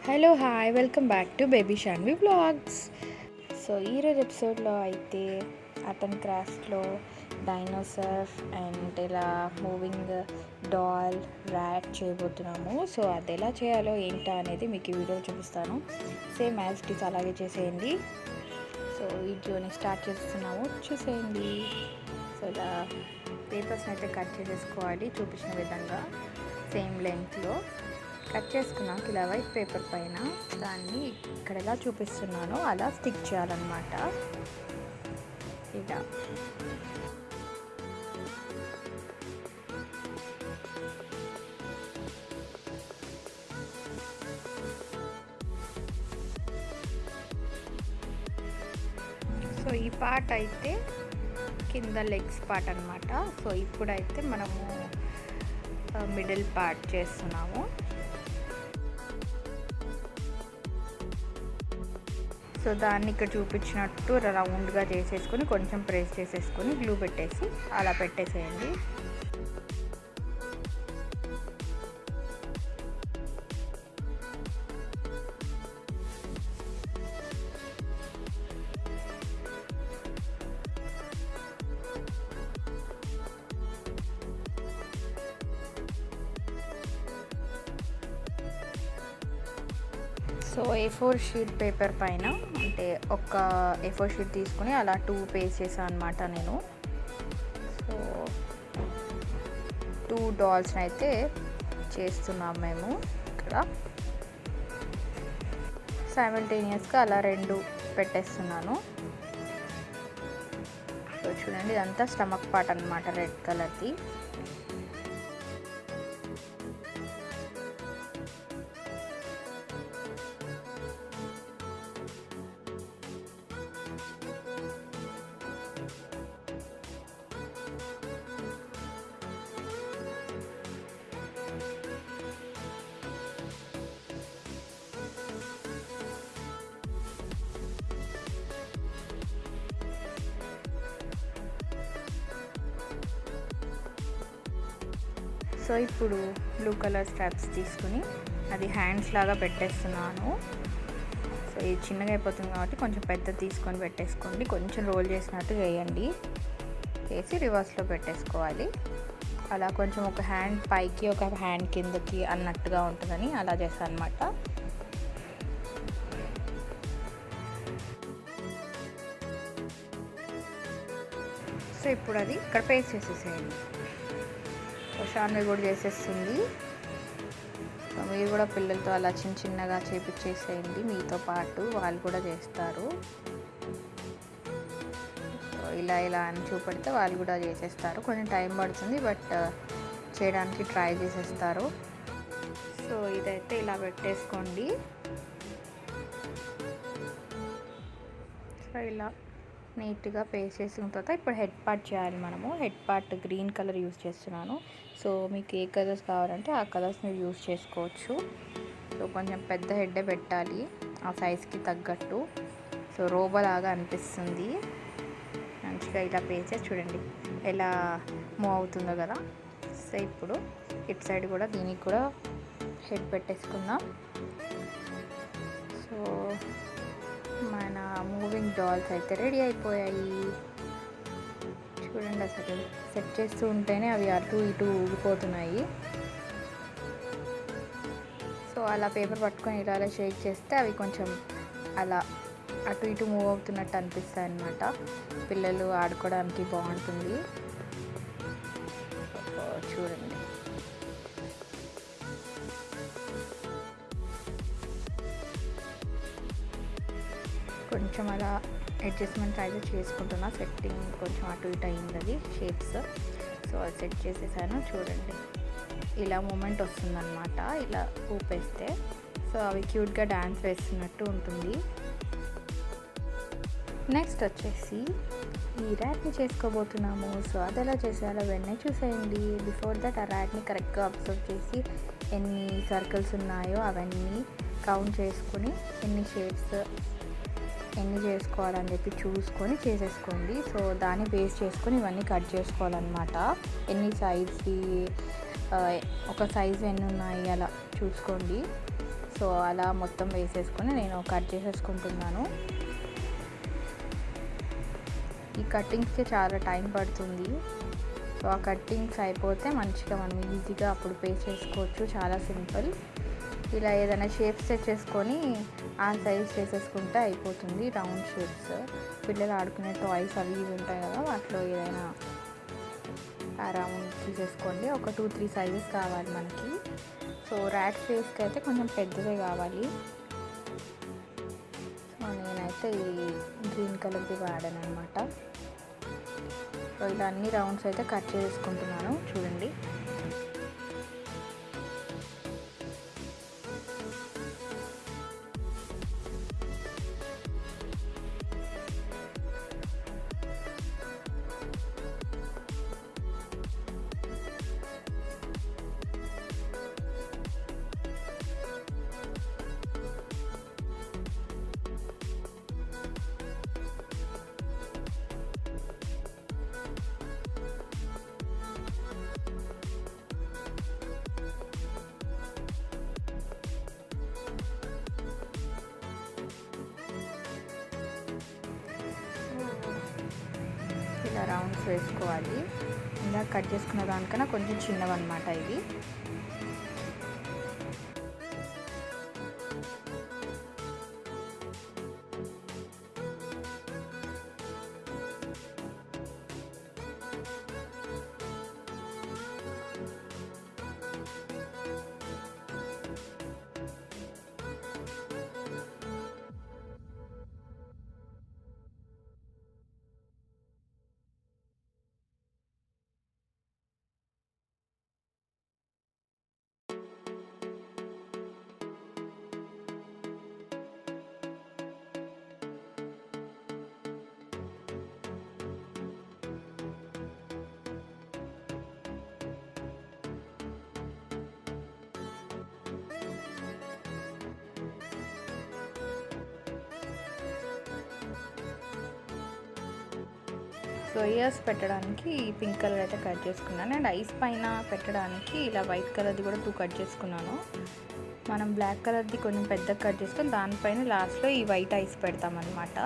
Hello hi welcome back to baby Shanvi vlogs. So ఈరోజు ఎపిసోడ్లో అయితే ఆర్ట్ అండ్ క్రాఫ్ట్లో డైనోసార్ అండ్ ఇలా మూవింగ్ డాల్ ర్యాట్ చేయబోతున్నాము. సో అది ఎలా చేయాలో ఏంటా అనేది మీకు ఈ వీడియో చూపిస్తాను. సేమ్ యాజ్ ఇట్ ఈస్ అలాగే చేసేయండి. సో వీడియోని స్టార్ట్ చేస్తున్నాము, చూసేయండి. సో ఇలా పేపర్స్ని అయితే కట్ చేసేసుకోవాలి చూపించిన విధంగా సేమ్ లెంగ్త్లో. కట్ చేసుకున్నాక ఇలా వైట్ పేపర్ పైన దాన్ని ఇక్కడ ఎలా చూపిస్తున్నానో అలా స్టిక్ చేయాలన్నమాట. ఇలా సో ఈ పార్ట్ అయితే కింద లెగ్స్ పార్ట్ అనమాట. సో ఇప్పుడైతే మనము మిడిల్ పార్ట్ చేస్తున్నాము. సో దాన్ని ఇక్కడ చూపించినట్టు రౌండ్గా చేసేసుకొని కొంచెం ప్రెస్ చేసేసుకొని గ్లూ పెట్టేసి అలా పెట్టేసేయండి. సో A4 షీట్ పేపర్ పైన అంటే ఒక A4 షీట్ తీసుకుని అలా 2 పేస్ట్ చేసాను అనమాట నేను. సో 2 డాల్స్ని అయితే చేస్తున్నాం మేము ఇక్కడ. సైమల్టేనియస్గా అలా 2 పెట్టేస్తున్నాను. సో చూడండి, ఇదంతా స్టమక్ పార్ట్ అనమాట, రెడ్ కలర్ది. సో ఇప్పుడు బ్లూ కలర్ స్ట్రాప్స్ తీసుకుని అది హ్యాండ్స్ లాగా పెట్టేస్తున్నాను. సో ఇది చిన్నగా అయిపోతుంది కాబట్టి కొంచెం పెద్ద తీసుకొని పెట్టేసుకోండి. కొంచెం రోల్ చేసినట్టు వేయండి, చేసి రివర్స్లో పెట్టేసుకోవాలి. అలా కొంచెం ఒక హ్యాండ్ పైకి ఒక హ్యాండ్ కిందకి అన్నట్టుగా ఉంటుందని అలా చేస్తాను అనమాట. సో ఇప్పుడు అది ఇక్కడ పేస్ట్ చేసేసేయండి. షాన్వి కూడా చేసేస్తుంది. సో మీరు కూడా పిల్లలతో అలా చిన్న చిన్నగా చేపించేసేయండి, మీతో పాటు వాళ్ళు కూడా చేస్తారు. సో ఇలా అని చూపెడితే వాళ్ళు కూడా చేసేస్తారు. కొంచెం టైం పడుతుంది, బట్ చేయడానికి ట్రై చేసేస్తారు. సో ఇదైతే ఇలా పెట్టేసుకోండి. సో ఇలా నీట్గా పేస్ట్ చేసిన తర్వాత ఇప్పుడు హెడ్ పార్ట్ చేయాలి మనము. Head part green colour use చేస్తున్నాను. సో మీకు ఏ కలర్స్ కావాలంటే ఆ కలర్స్ మీరు యూస్ చేసుకోవచ్చు. సో కొంచెం పెద్ద హెడ్డే పెట్టాలి ఆ సైజ్కి తగ్గట్టు. సో రోబలాగా అనిపిస్తుంది. మంచిగా ఇలా పేస్ట్ చేసి చూడండి ఎలా మూవ్ అవుతుందో కదా. సో ఇప్పుడు ఇటు సైడ్ కూడా దీనికి కూడా హెడ్ పెట్టేసుకుందాం. సో మన మూవింగ్ డాల్స్ అయితే రెడీ అయిపోయాయి. చూడండి, అసలు సెట్ చేస్తూ ఉంటేనే అవి అటు ఇటు ఊగిపోతున్నాయి. సో అలా పేపర్ పట్టుకొని ఇలా షేక్ చేస్తే అవి కొంచెం అలా అటు ఇటు మూవ్ అవుతున్నట్టు అనిపిస్తాయి అన్నమాట. పిల్లలు ఆడుకోవడానికి బాగుంటుంది. చూడండి, కొంచెం అలా అడ్జస్ట్మెంట్ అయితే చేసుకుంటున్నా. సెట్టింగ్ కొంచెం అటు ఇటు అయింది అది షేప్స్. సో అది సెట్ చేసేసాను. చూడండి, ఇలా మూమెంట్ వస్తుందన్నమాట ఇలా ఊపేస్తే. సో అవి క్యూట్గా డ్యాన్స్ వేస్తున్నట్టు ఉంటుంది. నెక్స్ట్ వచ్చేసి ఈ ర్యాట్ని చేసుకోబోతున్నాము. సో అది ఎలా చేసేయాలో వెంటనే చూసేయండి. బిఫోర్ దట్ ఆ ర్యాట్ని కరెక్ట్గా అబ్జర్వ్ చేసి ఎన్ని సర్కిల్స్ ఉన్నాయో అవన్నీ కౌంట్ చేసుకుని ఎన్ని షేప్స్ ఎన్ని చేసుకోవాలని చెప్పి చూసుకొని చేసేసుకోండి. సో దాన్ని బేస్ చేసుకొని ఇవన్నీ కట్ చేసుకోవాలన్నమాట. ఎన్ని సైజ్కి ఒక సైజు ఎన్ని ఉన్నాయి అలా చూసుకోండి. సో సో అలా మొత్తం వేసేసుకొని నేను కట్ చేసేసుకుంటున్నాను. ఈ కటింగ్స్కి చాలా టైం పడుతుంది. సో ఆ కట్టింగ్స్ అయిపోతే మంచిగా మనం ఈజీగా అప్పుడు పేస్ట్ చేసుకోవచ్చు. చాలా సింపుల్. ఇలా ఏదైనా షేప్స్ సెట్ చేసుకొని ఆ సైజ్ చేసేసుకుంటే అయిపోతుంది. రౌండ్ షేప్స్, పిల్లలు ఆడుకునే టాయ్స్ అవి ఇవి ఉంటాయి కదా, వాటిలో ఏదైనా ఆ రౌండ్ తీసేసుకోండి. ఒక 2-3 సైజెస్ కావాలి మనకి. సో ర్యాట్ ఫేస్కి అయితే కొంచెం పెద్దదే కావాలి. సో నేనైతే ఈ గ్రీన్ కలర్ది వాడాను అనమాట. సో ఇలా అన్ని రౌండ్స్ అయితే కట్ చేసుకుంటున్నాను చూడండి. ఇలా రౌండ్స్ వేసుకోవాలి. ఇలా కట్ చేసుకున్న దానికన్నా కొంచెం చిన్నవన్నమాట ఇవి. సో ఇయర్స్ పెట్టడానికి పింక్ కలర్ అయితే కట్ చేసుకున్నాను. అండ్ ఐస్ పైన పెట్టడానికి ఇలా వైట్ కలర్ది కూడా 2 కట్ చేసుకున్నాను. మనం బ్లాక్ కలర్ది కొంచెం పెద్దగా కట్ చేసుకొని దానిపైన లాస్ట్లో ఈ వైట్ ఐస్ పెడతామన్నమాట.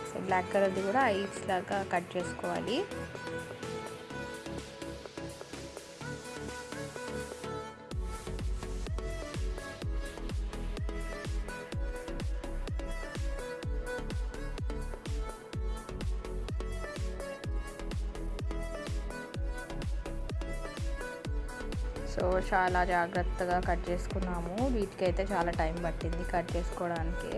సో బ్లాక్ కలర్ది కూడా ఐస్ లాగా కట్ చేసుకోవాలి. సో చాలా జాగ్రత్తగా కట్ చేసుకున్నాము. వీటికైతే చాలా టైం పట్టింది కట్ చేసుకోవడానికి.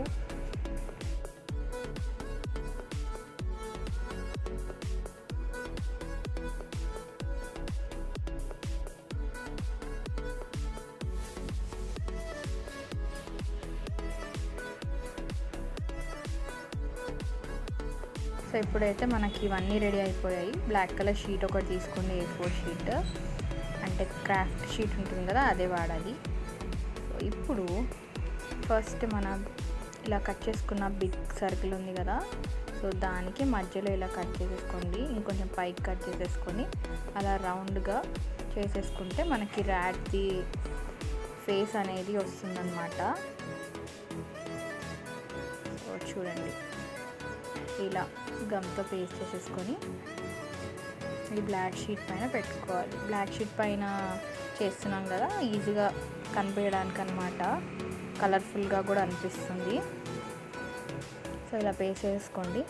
సో ఇప్పుడైతే మనకి ఇవన్నీ రెడీ అయిపోయాయి. బ్లాక్ కలర్ షీట్ ఒకటి తీసుకోండి, A4 షీట్, అంటే క్రాఫ్ట్ షీట్ ఉంటుంది కదా, అదే వాడాలి. సో ఇప్పుడు ఫస్ట్ మనం ఇలా కట్ చేసుకున్న బిగ్ సర్కిల్ ఉంది కదా, సో దానికి మధ్యలో ఇలా కట్ చేసేసుకోండి. ఇంకొంచెం పైకి కట్ చేసేసుకొని అలా రౌండ్గా చేసేసుకుంటే మనకి ర్యాట్ది ఫేస్ అనేది వస్తుందన్నమాట. సో చూడండి, ఇలా గమ్తో పేస్ట్ చేసేసుకొని ఈ బ్లాక్ షీట్ పైన పెట్టుకోవాలి. బ్లాక్ షీట్ పైన చేస్తున్నాం కదా, ఈజీగా కనిపించడానికి అన్నమాట, కలర్ఫుల్గా కూడా అనిపిస్తుంది. సో ఇలా పేస్ట్ చేసుకోండి.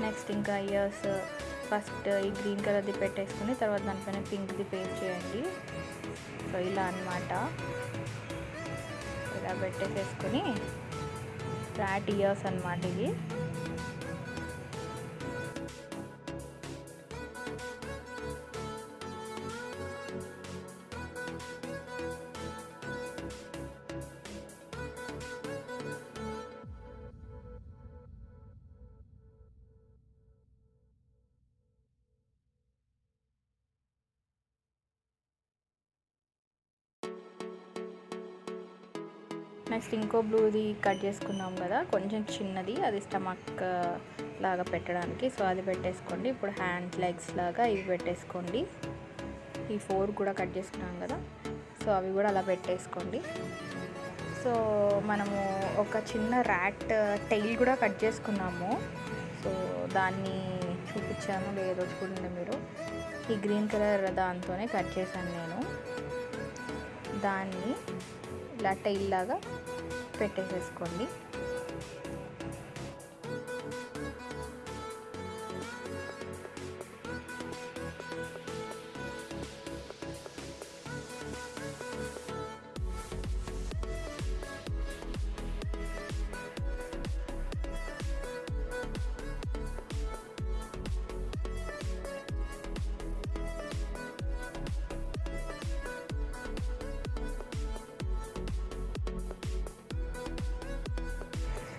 నెక్స్ట్ ఇంకా ఇయర్స్ ఫస్ట్ ఈ గ్రీన్ కలర్ది పెట్టేసుకుని తర్వాత దానిపైన పింక్ది పేస్ట్ చేయండి. సో ఇలా అన్నమాట, ఇలా పెట్టేసేసుకొని ర్యాట్ ఇయర్స్ అన్నమాట ఇవి. నెక్స్ట్ ఇంకో బ్లూది కట్ చేసుకున్నాం కదా, కొంచెం చిన్నది, అది స్టమక్ లాగా పెట్టడానికి. సో అది పెట్టేసుకోండి. ఇప్పుడు హ్యాండ్ లెగ్స్ లాగా ఇవి పెట్టేసుకోండి. ఈ 4 కూడా కట్ చేసుకున్నాం కదా, సో అవి కూడా అలా పెట్టేసుకోండి. సో మనము ఒక చిన్న ర్యాట్ టైల్ కూడా కట్ చేసుకున్నాము. సో దాన్ని చూపించాను లేదో చూడండి మీరు. ఈ గ్రీన్ కలర్ దాంతోనే కట్ చేశాను నేను. దాన్ని ఇలా టైల్ లాగా పెట్టేసేసుకోండి.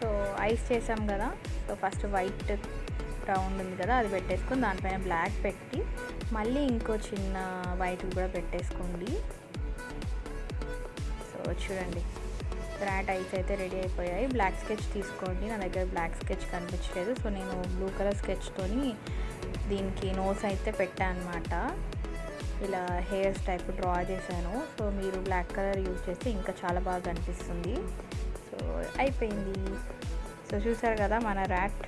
సో ఐస్ చేసాం కదా, సో ఫస్ట్ వైట్ రౌండ్ ఉంది కదా అది పెట్టేసుకొని దానిపైన బ్లాక్ పెట్టి మళ్ళీ ఇంకో చిన్న వైట్ కూడా పెట్టేసుకోండి. సో చూడండి, ర్యాట్ ఐస్ అయితే రెడీ అయిపోయాయి. బ్లాక్ స్కెచ్ తీసుకోండి. నా దగ్గర బ్లాక్ స్కెచ్ కనిపించలేదు, సో నేను బ్లూ కలర్ స్కెచ్తోని దీనికి నోస్ అయితే పెట్టాను అనమాట. ఇలా హెయిర్స్ టైప్ డ్రా చేశాను. సో మీరు బ్లాక్ కలర్ యూజ్ చేస్తే ఇంకా చాలా బాగా కనిపిస్తుంది. సో అయిపోయింది. సో చూసారు కదా మన ర్యాట్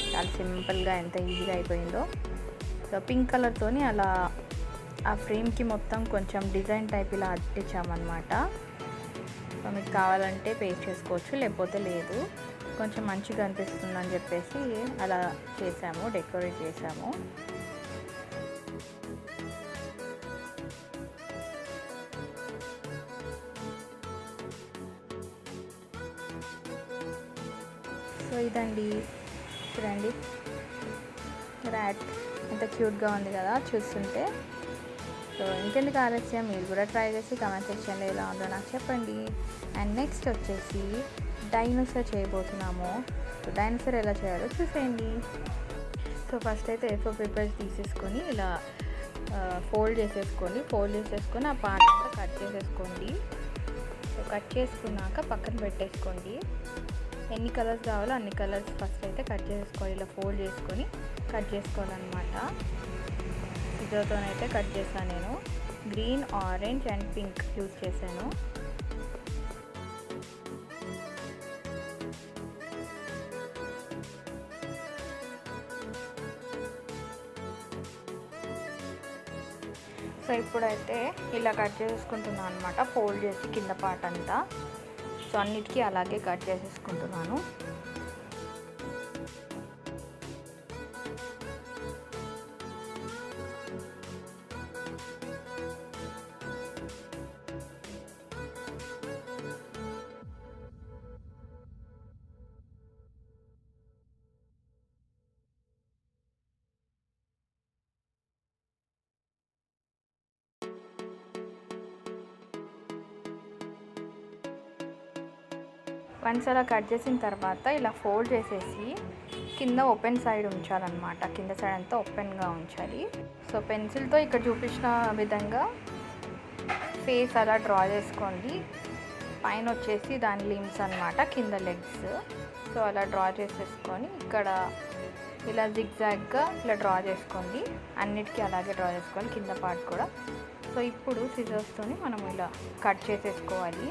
చాలా సింపుల్గా ఎంత ఈజీగా అయిపోయిందో. సో పింక్ కలర్తోని అలా ఆ ఫ్రేమ్కి మొత్తం కొంచెం డిజైన్ టైప్ ఇలా అట్టించామన్నమాట. సో మీకు కావాలంటే పేస్ట్ చేసుకోవచ్చు, లేకపోతే లేదు. కొంచెం మంచిగా అనిపిస్తుందని చెప్పేసి అలా చేసాము, డెకరేట్ చేసాము. సో ఇదండి, చూడండి ర్యాట్ ఎంత క్యూట్గా ఉంది కదా చూస్తుంటే. సో ఇంకెందుకు ఆలస్యం, మీరు కూడా ట్రై చేసి కామెంట్ సెక్షన్లో ఎలా ఉందో నాకు చెప్పండి. అండ్ నెక్స్ట్ వచ్చేసి డైనోసార్ చేయబోతున్నాము. సో డైనోసార్ ఎలా చేయాలో చూసేయండి. సో ఫస్ట్ అయితే A4 పేపర్స్ తీసేసుకొని ఇలా ఫోల్డ్ చేసేసుకొని ఆ పార్ట్ అంతా కట్ చేసేసుకోండి. సో కట్ చేసుకున్నాక పక్కన పెట్టేసుకోండి. ఎన్ని కలర్స్ కావాలో అన్ని కలర్స్ ఫస్ట్ అయితే కట్ చేసుకోవాలి. ఇలా ఫోల్డ్ చేసుకొని కట్ చేసుకోవాలన్నమాట. ఇదతోనైతే కట్ చేశాను నేను. Green, orange and pink use చేశాను. సో ఇప్పుడైతే ఇలా కట్ చేసుకుంటున్నాను అనమాట, ఫోల్డ్ చేసి కింద పార్ట్ అంతా. సో అన్నిటికీ అలాగే కట్ చేసేసుకుంటున్నాను. వన్స్ అలా కట్ చేసిన తర్వాత ఇలా ఫోల్డ్ చేసేసి కింద ఓపెన్ సైడ్ ఉంచాలన్నమాట. కింద సైడ్ అంతా ఓపెన్గా ఉంచాలి. సో పెన్సిల్తో ఇక్కడ చూపించిన విధంగా ఫేస్ అలా డ్రా చేసుకోండి. పైన వచ్చేసి దాని లిమ్స్ అన్నమాట, కింద లెగ్స్. సో అలా డ్రా చేసేసుకొని ఇక్కడ ఇలా జిగ్జాగ్గా ఇలా డ్రా చేసుకోండి. అన్నిటికీ అలాగే డ్రా చేసుకోవాలి, కింద పార్ట్ కూడా. సో ఇప్పుడు సిజర్స్తోని మనం ఇలా కట్ చేసేసుకోవాలి.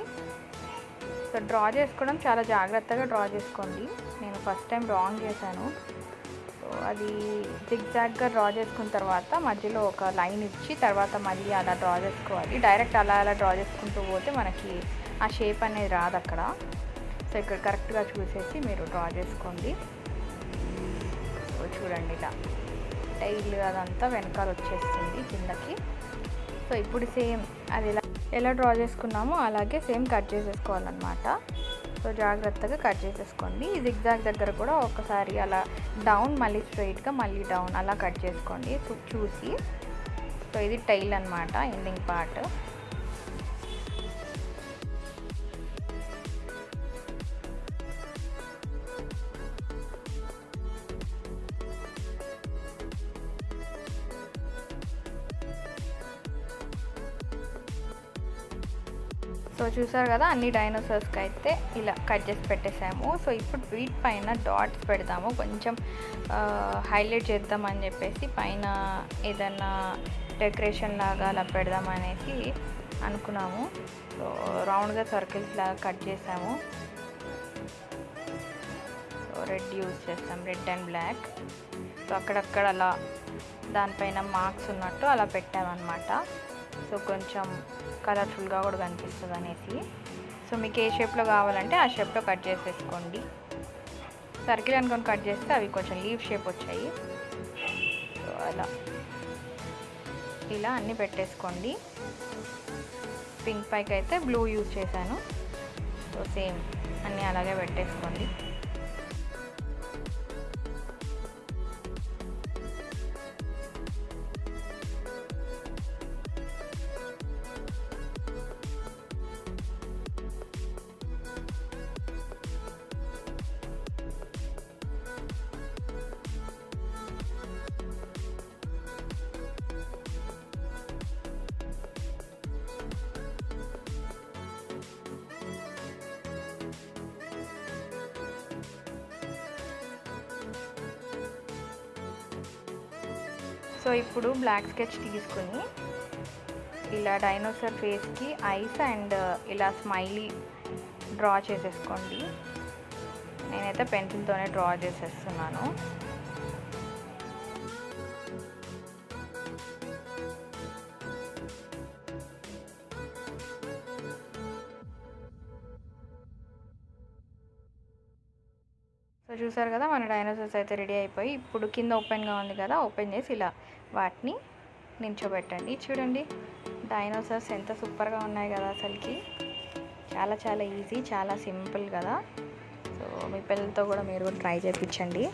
సో డ్రా చేసుకోవడం చాలా జాగ్రత్తగా డ్రా చేసుకోండి. నేను ఫస్ట్ టైం రాంగ్ చేశాను. సో అది జిగ్జాగ్గా డ్రా చేసుకున్న తర్వాత మధ్యలో ఒక లైన్ ఇచ్చి తర్వాత మళ్ళీ అలా డ్రా చేసుకోవాలి. డైరెక్ట్ అలా డ్రా చేసుకుంటూ పోతే మనకి ఆ షేప్ అనేది రాదు అక్కడ. సో ఇక్కడ కరెక్ట్గా చూసేసి మీరు డ్రా చేసుకోండి. సో చూడండి, ఇలా టైల్ అదంతా వెనకాల వచ్చేస్తుంది కిందకి. సో ఇప్పుడు సేమ్ అది ఎలా డ్రా చేసుకున్నామో అలాగే సేమ్ కట్ చేసేసుకోవాలన్నమాట. సో జాగ్రత్తగా కట్ చేసేసుకోండి. జిగ్జాగ్ దగ్గర కూడా ఒకసారి అలా డౌన్, మళ్ళీ స్ట్రైట్గా, మళ్ళీ డౌన్ అలా కట్ చేసుకోండి చూసి. సో ఇది టైల్ అనమాట, ఎండింగ్ పార్ట్. సో చూసారు కదా, అన్ని డైనోసార్స్కి అయితే ఇలా కట్ చేసి పెట్టేసాము. సో ఇప్పుడు వీటి పైన డాట్స్ పెడతాము, కొంచెం హైలైట్ చేద్దామని చెప్పేసి పైన ఏదన్నా డెకరేషన్ లాగా అలా పెడదామనేసి అనుకున్నాము. సో రౌండ్గా సర్కిల్స్ లాగా కట్ చేసాము. సో రెడ్ యూజ్ చేస్తాం, రెడ్ అండ్ బ్లాక్. సో అక్కడక్కడ అలా దానిపైన మార్క్స్ ఉన్నట్టు అలా పెట్టామన్నమాట. సో కొంచెం కలర్ఫుల్గా కూడా కనిపిస్తుంది అనేసి. సో మీకు ఏ షేప్లో కావాలంటే ఆ షేప్లో కట్ చేసేసుకోండి. సర్కిల్ అనుకొని కట్ చేస్తే అవి కొంచెం లీవ్ షేప్ వచ్చాయి. సో అలా ఇలా అన్నీ పెట్టేసుకోండి. పింక్ పైకి అయితే బ్లూ యూజ్ చేశాను. సో సేమ్ అన్నీ అలాగే పెట్టేసుకోండి. సో ఇప్పుడు బ్లాక్ స్కెచ్ తీసుకుని ఇలా డైనోసార్ ఫేస్కి ఐస్ అండ్ ఇలా స్మైలీ డ్రా చేసేసుకోండి. నేనైతే పెన్సిల్తోనే డ్రా చేసేస్తున్నాను. సో చూసారు కదా, మన డైనోసార్స్ అయితే రెడీ అయిపోయి, ఇప్పుడు కింద ఓపెన్గా ఉంది కదా, ఓపెన్ చేసి ఇలా వాటిని నించోబెట్టండి. చూడండి డైనోసార్స్ ఎంత సూపర్గా ఉన్నాయి కదా, అసలుకి చాలా చాలా ఈజీ, చాలా సింపుల్ కదా. సో మీ పిల్లలతో కూడా మీరు కూడా ట్రై చేయించండి.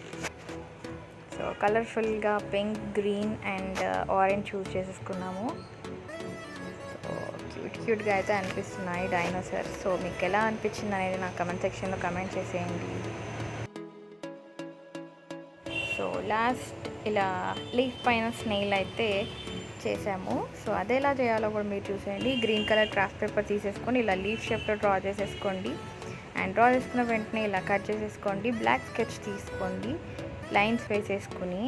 సో కలర్ఫుల్గా pink, green and orange choose చేసేసుకున్నాము. సో క్యూట్గా అయితే అనిపిస్తున్నాయి డైనోసార్స్. సో మీకు ఎలా అనిపించింది అనేది నాకు కమెంట్ సెక్షన్లో కమెంట్ చేసేయండి. సో లాస్ట్ ఇలా లీఫ్ పైన స్నేల్ అయితే చేసాము. సో అది ఎలా చేయాలో కూడా మీరు చూసేయండి. గ్రీన్ కలర్ క్రాఫ్ట్ పేపర్ తీసేసుకొని ఇలా లీఫ్ షేప్లో డ్రా చేసేసుకోండి. అండ్ డ్రా చేసుకున్న వెంటనే ఇలా కట్ చేసేసుకోండి. బ్లాక్ స్కెచ్ తీసుకోండి, లైన్స్ వేసేసుకుని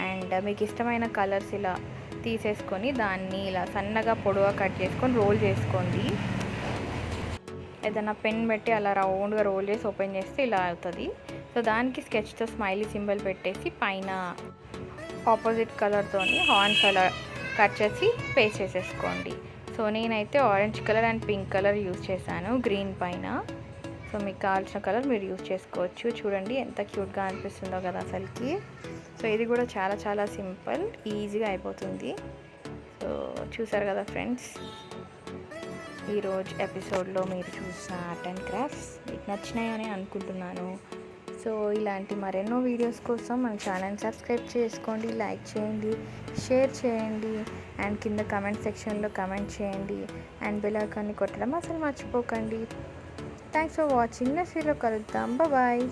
అండ్ మీకు ఇష్టమైన కలర్స్ ఇలా తీసేసుకొని దాన్ని ఇలా సన్నగా పొడవుగా కట్ చేసుకొని రోల్ చేసుకోండి. ఏదైనా పెన్ పెట్టి అలా రౌండ్గా రోల్ చేసి ఓపెన్ చేస్తే ఇలా అవుతుంది. సో దానికి స్కెచ్తో స్మైలీ సింబల్ పెట్టేసి పైన ఆపోజిట్ కలర్తోని హార్న్స్ అలా కట్ చేసి పేస్ట్ చేసేసుకోండి. సో నేనైతే orange colour and pink colour use చేశాను గ్రీన్ పైన. సో మీకు కావాల్సిన కలర్ మీరు యూజ్ చేసుకోవచ్చు. చూడండి ఎంత క్యూట్గా అనిపిస్తుందో కదా అసలుకి. సో ఇది కూడా చాలా చాలా సింపుల్, ఈజీగా అయిపోతుంది. సో చూసారు కదా ఫ్రెండ్స్, ఈరోజు ఎపిసోడ్లో మీరు చూసిన ఆర్ట్ అండ్ క్రాఫ్ట్స్ మీకు నచ్చినాయని అనుకుంటున్నాను. సో ఇలాంటి మరెన్నో వీడియోస్ కోసం మన ఛానల్ సబ్స్క్రైబ్ చేసుకోండి, లైక్ చేయండి, షేర్ చేయండి అండ్ కింద కమెంట్ సెక్షన్లో కమెంట్ చేయండి అండ్ బెల్ ఐకాన్ని కొట్టడం అసలు మర్చిపోకండి. Thanks for watching. నెక్స్ట్ వీడియోలో కలుద్దాం. బాయ్.